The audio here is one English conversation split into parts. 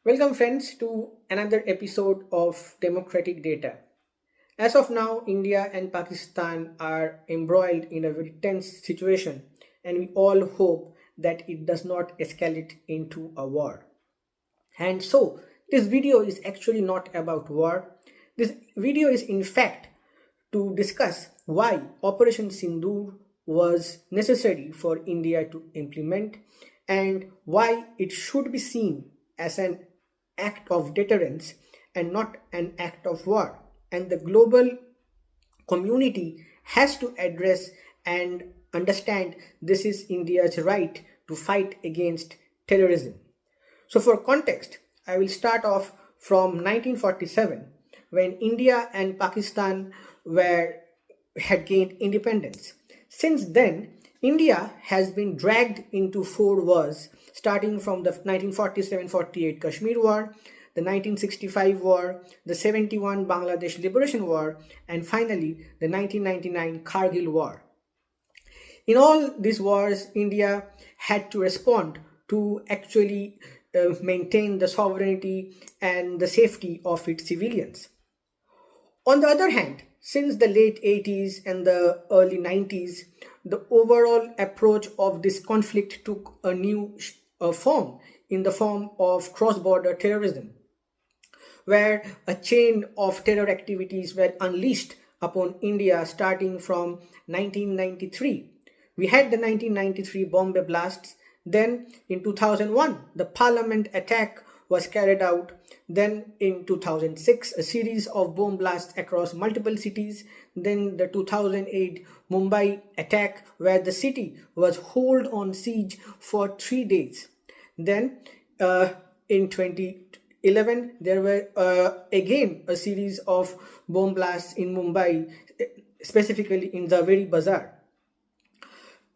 Welcome, friends, to another episode of Democratic Data. As of now, India and Pakistan are embroiled in a very tense situation, and we all hope that it does not escalate into a war. And so, this video is actually not about war. This video is, in fact, to discuss why Operation Sindoor was necessary for India to implement and why it should be seen as an act of deterrence and not an act of war. And the global community has to address and understand this is India's right to fight against terrorism. So, for context, I will start off from 1947 when India and Pakistan had gained independence. Since then, India has been dragged into four wars, starting from the 1947-48 Kashmir War, the 1965 war, the 71 Bangladesh Liberation War, and finally the 1999 Kargil War. In all these wars, India had to respond to actually maintain the sovereignty and the safety of its civilians. On the other hand, since the late 80s and the early 90s, the overall approach of this conflict took a new form in the form of cross-border terrorism, where a chain of terror activities were unleashed upon India starting from 1993. We had the 1993 Bombay blasts. Then in 2001, the parliament attack was carried out. Then in 2006, a series of bomb blasts across multiple cities. Then the 2008 Mumbai attack, where the city was held on siege for 3 days. Then in 2011, there were again a series of bomb blasts in Mumbai, specifically in the Zaveri Bazaar.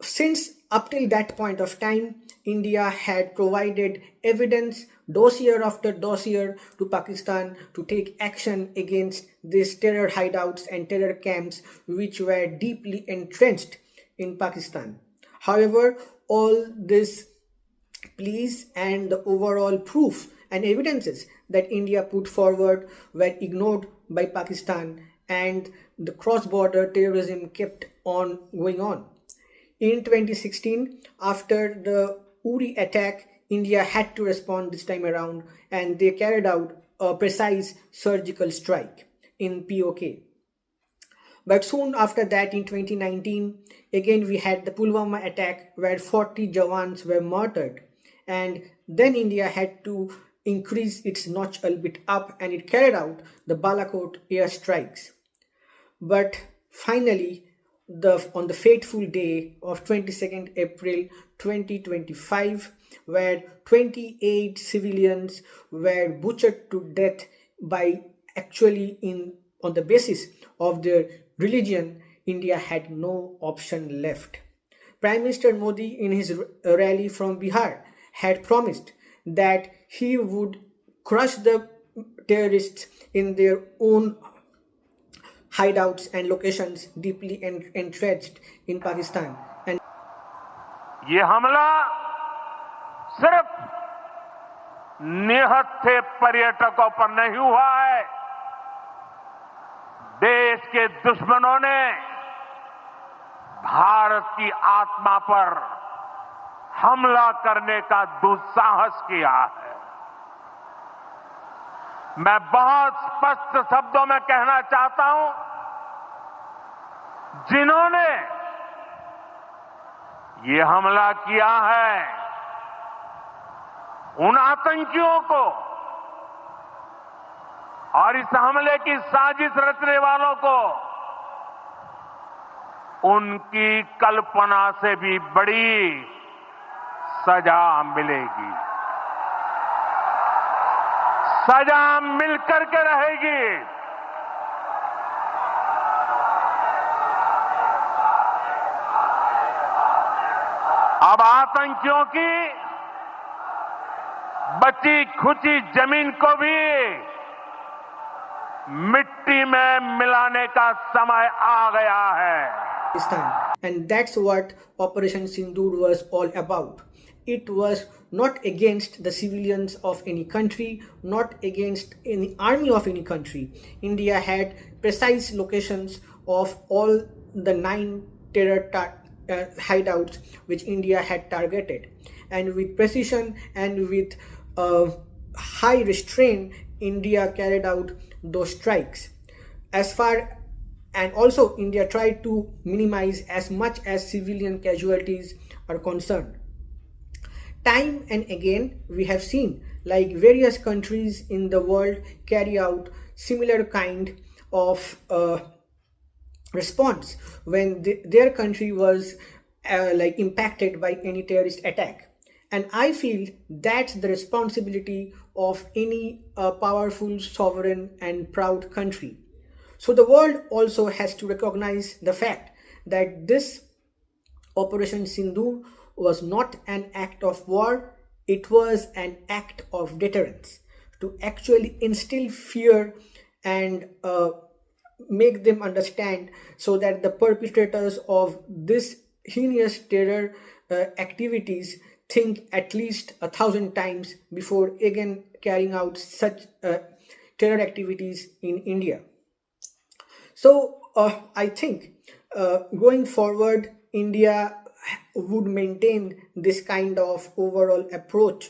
Since up till that point of time, India had provided evidence, dossier after dossier, to Pakistan to take action against these terror hideouts and terror camps which were deeply entrenched in Pakistan. However, all this pleas and the overall proof and evidences that India put forward were ignored by Pakistan, and the cross-border terrorism kept on going on. In 2016, after the Uri attack, India had to respond this time around, and they carried out a precise surgical strike in POK. But soon after that, in 2019, again we had the Pulwama attack where 40 Jawans were murdered, and then India had to increase its notch a bit up, and it carried out the Balakot airstrikes. But finally, on the fateful day of 22nd April 2025, where 28 civilians were butchered to death by on the basis of their religion, India had no option left. Prime Minister Modi, in his rally from Bihar, had promised that he would crush the terrorists in their own hideouts and locations deeply entrenched in Pakistan. And ये हमला सिर्फ निहत्थे पर्यटकों पर नहीं हुआ है। देश के दुश्मनों ने भारत की आत्मा पर हमला करने का दुस्साहस किया है। मैं बहुत स्पष्ट शब्दों में कहना चाहता हूं, जिन्होंने ये हमला किया है, उन आतंकियों को और इस हमले की साजिश रचने वालों को उनकी कल्पना से भी बड़ी सजा मिलेगी। सजा मिलकर के रहेगी। अब आतंकियों की बची खुची जमीन को भी मिट्टी में मिलाने का समय आ गया है। And that's what Operation Sindoor was all about. it was not against the civilians of any country, not against any army of any country. India had precise locations of all the nine hideouts which India had targeted, and with precision and with high restraint, India carried out those strikes. As far and also India tried to minimize as much as civilian casualties are concerned. Time and again, we have seen like various countries in the world carry out similar kind of response when their country was like impacted by any terrorist attack. And I feel that's the responsibility of any powerful, sovereign, and proud country. So the world also has to recognize the fact that this Operation Sindoor was not an act of war, it was an act of deterrence to actually instill fear and make them understand so that the perpetrators of this heinous terror activities think at least 1,000 times before again carrying out such terror activities in India. So I think going forward, India would maintain this kind of overall approach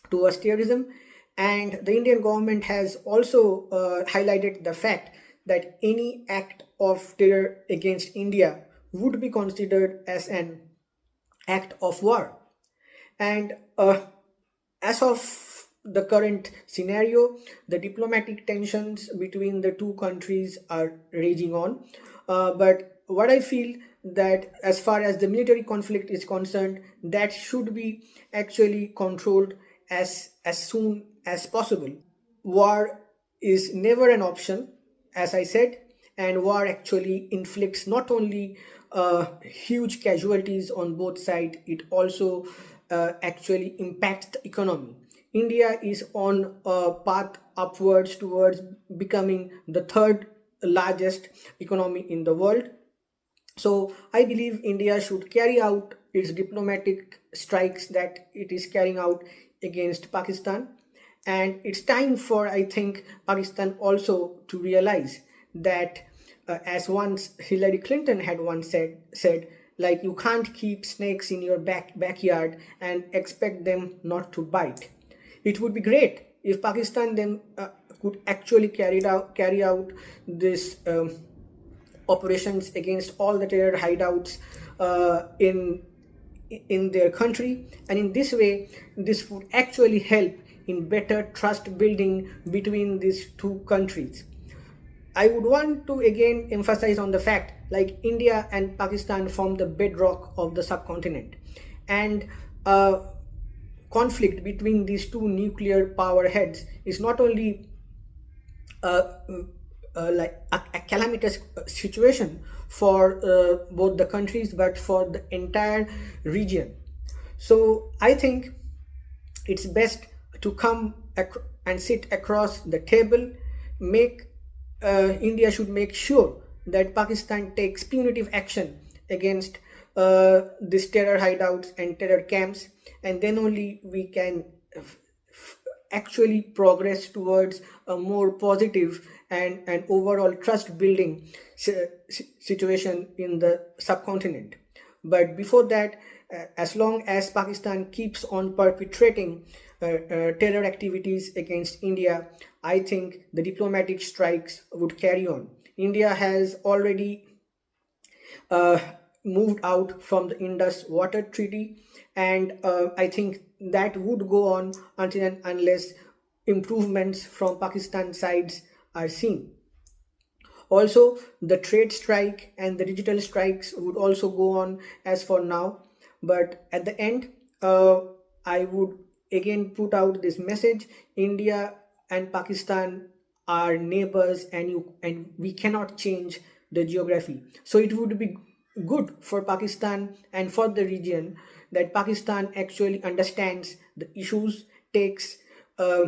towards terrorism. And the Indian government has also highlighted the fact that any act of terror against India would be considered as an act of war. And as of the current scenario, the diplomatic tensions between the two countries are raging on. But what I feel that as far as the military conflict is concerned, that should be actually controlled as soon as possible. War is never an option, as I said, and war actually inflicts not only huge casualties on both sides, it also actually impacts the economy. India is on a path upwards towards becoming the third largest economy in the world. So I believe India should carry out its diplomatic strikes that it is carrying out against Pakistan. And it's time for, I think, Pakistan also to realize that, as once Hillary Clinton had once said, like you can't keep snakes in your backyard and expect them not to bite. It would be great if Pakistan then could actually carry out this operations against all the terror hideouts in their country, and in this way this would actually help in better trust building between these two countries. I would want to again emphasize on the fact like India and Pakistan form the bedrock of the subcontinent, and conflict between these two nuclear power heads is not only uh, like a calamitous situation for both the countries but for the entire region. So I think it's best to come and sit across the table. Make India should make sure that Pakistan takes punitive action against these terror hideouts and terror camps, and then only we can actually progress towards a more positive and an overall trust building situation in the subcontinent. But before that, as long as Pakistan keeps on perpetrating terror activities against India, I think the diplomatic strikes would carry on. India has already uh, moved out from the Indus Water Treaty, and I think that would go on until and unless improvements from Pakistan sides are seen. Also, the trade strike and the digital strikes would also go on as for now. But at the end, I would again put out this message: India and Pakistan are neighbors, and we cannot change the geography. So it would be good for Pakistan and for the region that Pakistan actually understands the issues, takes uh,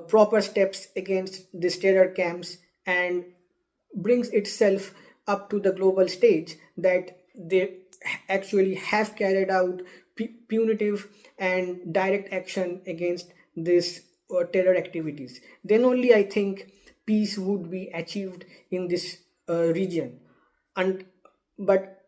proper steps against these terror camps, and brings itself up to the global stage that they actually have carried out punitive and direct action against this terror activities. Then only I think peace would be achieved in this region. And but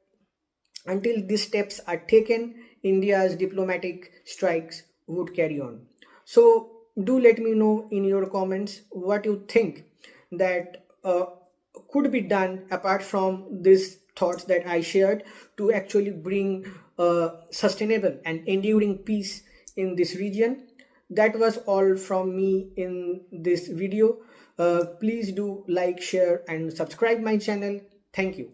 until these steps are taken, India's diplomatic strikes would carry on. So, do let me know in your comments what you think that could be done apart from these thoughts that I shared to actually bring sustainable and enduring peace in this region. That was all from me in this video. Please do like, share, and subscribe my channel. Thank you.